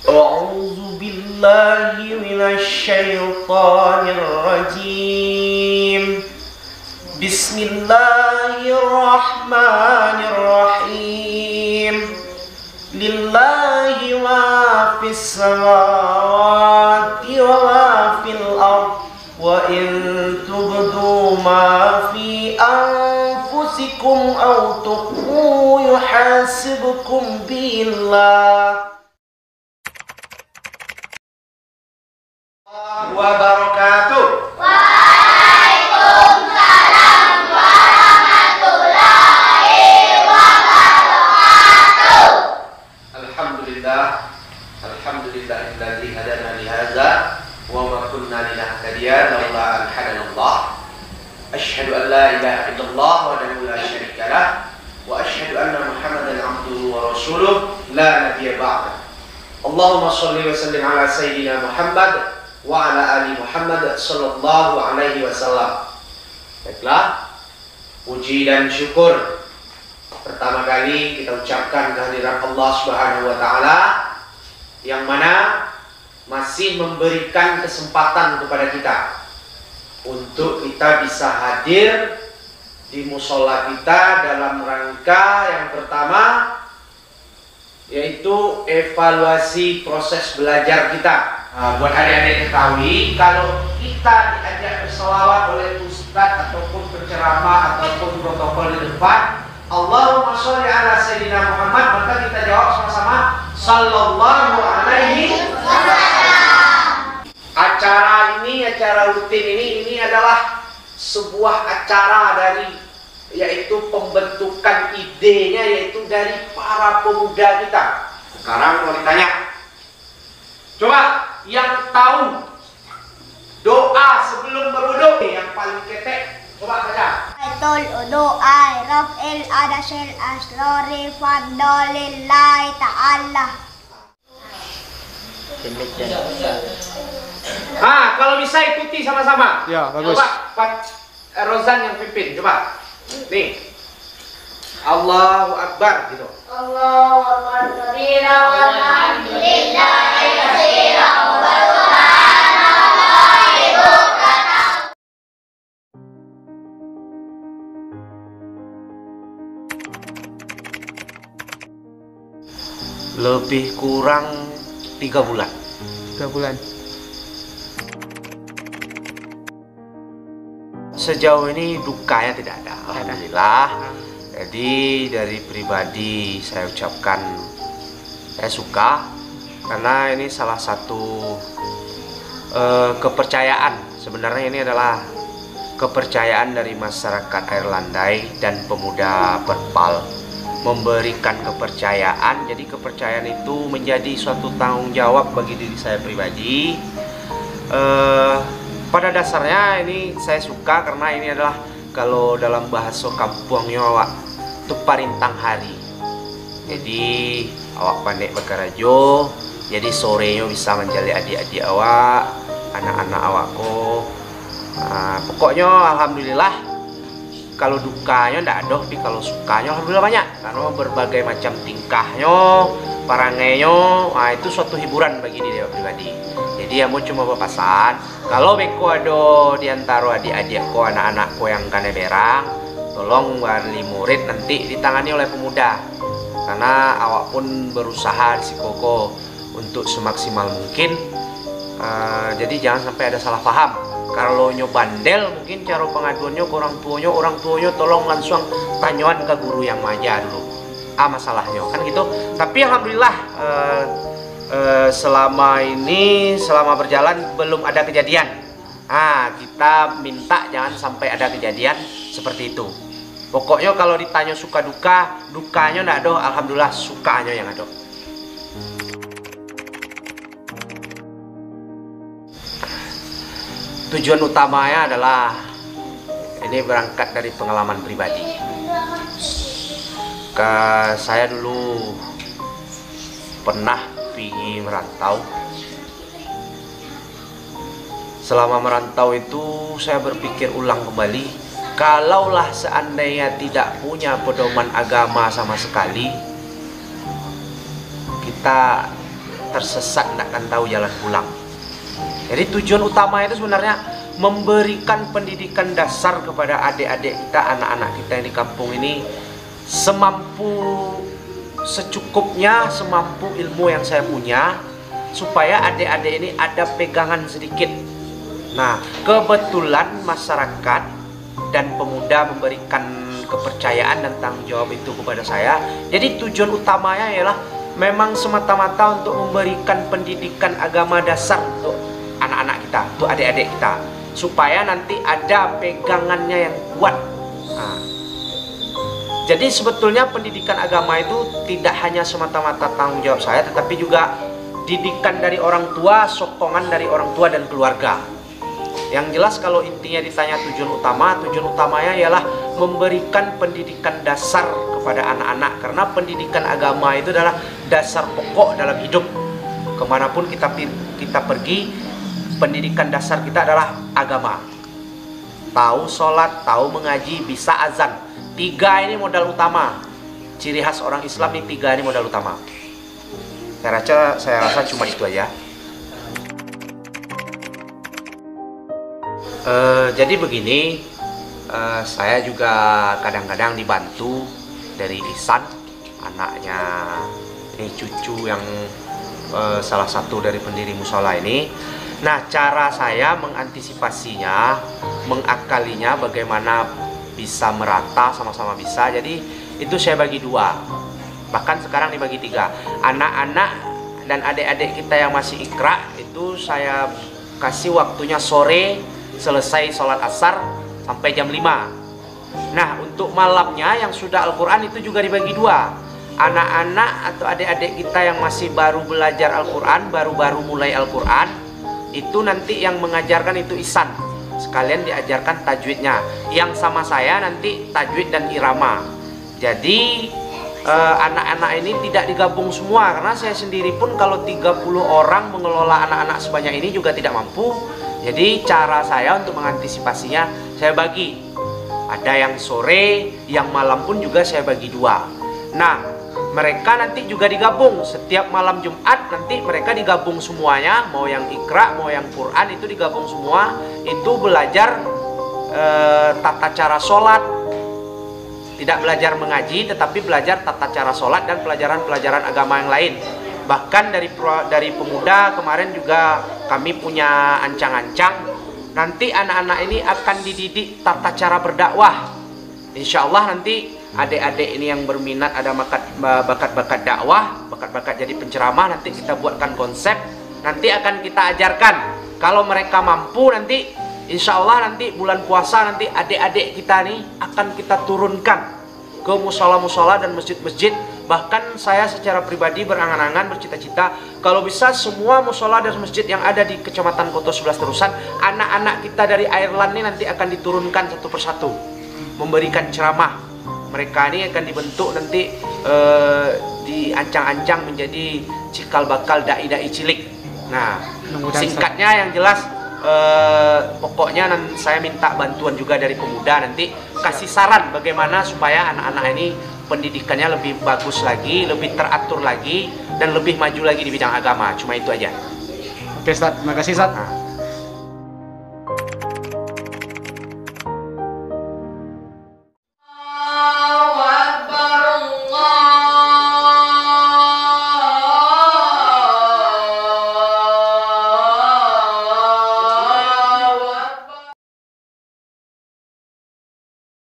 أعوذ بالله من الشيطان الرجيم. بسم الله الرحمن الرحيم. لله ما في السماوات وما في الأرض وإن تبدوا ما في أنفسكم أو تخفوه يحاسبكم به الله wabarakatuh. Waalaikumsalam warahmatullahi wabarakatuh. Alhamdulillahilladzi hadana li hadza wa ma kunna linahtadiya laula an hadanallah. Asyhadu an la ilaha illallah wahdahu la syarika lah wa asyhadu anna Muhammadan abduhu wa rasuluh la nabiyya ba'da. Allahumma shalli wa sallim ala sayyidina Muhammad wa ala ali Muhammad sallallahu alaihi wasallam. Baiklah, puji dan syukur pertama kali kita ucapkan kehadiran Allah Subhanahu wa taala yang mana masih memberikan kesempatan kepada kita untuk kita bisa hadir di musola kita dalam rangka yang pertama, yaitu evaluasi proses belajar kita. Buat adik-adik ketahui, kalau kita diajak berselawat oleh ustadz ataupun penceramah ataupun protokol di depan, Allahumma sholli ala sayyidina Muhammad, maka kita jawab sama-sama sallallahu alaihi wasallam. Acara rutin ini adalah sebuah acara dari, yaitu pembentukan idenya, yaitu dari para pemuda kita. Sekarang mau ditanya, coba yang tahu doa sebelum berwudu yang paling ketek, coba baca. Aitul udu'ai raf'il adasyil asrori fadolillahi ta'ala. Kalau bisa ikuti sama-sama. Ya, bagus. Coba Pak Rozan yang pimpin, coba. Nih. Allahu Akbar gitu. Allahu Akbar kabira walhamdulillahi katsira wa subhanallahi bukratan. Lebih kurang 3 bulan. 3 bulan. Sejauh ini dukanya tidak ada, alhamdulillah. Jadi dari pribadi saya ucapkan saya suka, karena ini salah satu kepercayaan. Sebenarnya ini adalah kepercayaan dari masyarakat Air Landai dan pemuda Perpal, memberikan kepercayaan. Jadi kepercayaan itu menjadi suatu tanggung jawab bagi diri saya pribadi. Pada dasarnya ini saya suka karena ini adalah, kalau dalam bahasa kampungnya awak itu parintang hari. Jadi awak pandai berkarajo, jadi sorenya bisa menjali adik-adik awak, anak-anak awakku. Pokoknya alhamdulillah. Kalau dukanya ndak ada, tapi kalau sukanya alhamdulillah banyak. Karena berbagai macam tingkahnya, parangainya, itu suatu hiburan bagi diri pribadi. Jadi ya mau cuma berpesan, kalau beko ada di antara adik-adikku, anak-anakku yang kane berang, tolong wali murid nanti ditangani oleh pemuda. Karena awak pun berusaha di Sikoko untuk semaksimal mungkin. Jadi jangan sampai ada salah paham. Kalau nyo bandel, mungkin cara pengaduannya ke orang tuanya tolong langsung tanyaan ke guru yang maja dulu. Masalahnya kan gitu. Tapi alhamdulillah selama ini, selama berjalan belum ada kejadian. Kita minta jangan sampai ada kejadian seperti itu. Pokoknya kalau ditanya suka duka, dukanya ndak ada, alhamdulillah sukanya yang ada. Tujuan utamanya adalah ini berangkat dari pengalaman pribadi. Saya dulu pernah pergi merantau. Selama merantau itu saya berpikir ulang kembali, kalaulah seandainya tidak punya pedoman agama sama sekali, kita tersesat tidak akan tahu jalan pulang. Jadi tujuan utama itu sebenarnya memberikan pendidikan dasar kepada adik-adik kita, anak-anak kita yang di kampung ini semampu secukupnya, semampu ilmu yang saya punya, supaya adik-adik ini ada pegangan sedikit. Nah, kebetulan masyarakat dan pemuda memberikan kepercayaan dan tanggung jawab itu kepada saya. Jadi tujuan utamanya ialah memang semata-mata untuk memberikan pendidikan agama dasar untuk anak-anak kita, untuk adik-adik kita, supaya nanti ada pegangannya yang kuat. Nah, jadi sebetulnya pendidikan agama itu tidak hanya semata-mata tanggung jawab saya, tetapi juga didikan dari orang tua, sokongan dari orang tua dan keluarga. Yang jelas kalau intinya ditanya tujuan utamanya ialah memberikan pendidikan dasar kepada anak-anak. Karena pendidikan agama itu adalah dasar pokok dalam hidup. Kemanapun kita pergi, pendidikan dasar kita adalah agama. Tahu sholat, tahu mengaji, bisa azan. 3 ini modal utama. Ciri khas orang Islam ini 3 ini modal utama. Saya rasa cuma itu aja. Jadi begini, saya juga kadang-kadang dibantu dari Ihsan, anaknya ini cucu yang salah satu dari pendiri musola ini. Nah, cara saya mengantisipasinya, mengakalinya bagaimana bisa merata, sama-sama bisa. Jadi itu saya bagi 2, bahkan sekarang dibagi 3. Anak-anak dan adik-adik kita yang masih ikra itu saya kasih waktunya sore, selesai sholat asar sampai jam 5. Nah, untuk malamnya yang sudah Al-Quran itu juga dibagi 2. Anak-anak atau adik-adik kita yang masih baru belajar Al-Quran, baru-baru mulai Al-Quran, itu nanti yang mengajarkan itu Ihsan, sekalian diajarkan tajwidnya. Yang sama saya nanti tajwid dan irama. Jadi anak-anak ini tidak digabung semua, karena saya sendiri pun kalau 30 orang mengelola anak-anak sebanyak ini juga tidak mampu. Jadi cara saya untuk mengantisipasinya, saya bagi. Ada yang sore, yang malam pun juga saya bagi 2. Nah, mereka nanti juga digabung. Setiap malam Jumat nanti mereka digabung semuanya. Mau yang ikra, mau yang Quran, itu digabung semua. Itu belajar tata cara sholat. Tidak belajar mengaji, tetapi belajar tata cara sholat dan pelajaran-pelajaran agama yang lain. Bahkan dari pemuda kemarin juga kami punya ancang-ancang. Nanti anak-anak ini akan dididik tata cara berdakwah. Insya Allah nanti adik-adik ini yang berminat ada bakat-bakat dakwah, bakat-bakat jadi penceramah, nanti kita buatkan konsep, nanti akan kita ajarkan. Kalau mereka mampu nanti, insya Allah nanti bulan puasa nanti adik-adik kita nih akan kita turunkan ke musola-musola dan masjid-masjid. Bahkan saya secara pribadi berangan-angan, bercita-cita kalau bisa semua musola dan masjid yang ada di Kecamatan Koto 11 Terusan, anak-anak kita dari Ireland ini nanti akan diturunkan satu persatu, memberikan ceramah. Mereka ini akan dibentuk nanti diancang-ancang menjadi cikal bakal dai-dai cilik. Nah, singkatnya yang jelas pokoknya saya minta bantuan juga dari pemuda, nanti kasih saran bagaimana supaya anak-anak ini pendidikannya lebih bagus lagi, lebih teratur lagi, dan lebih maju lagi di bidang agama. Cuma itu aja. Oke, Ustaz, terima kasih, Ustaz. Nah.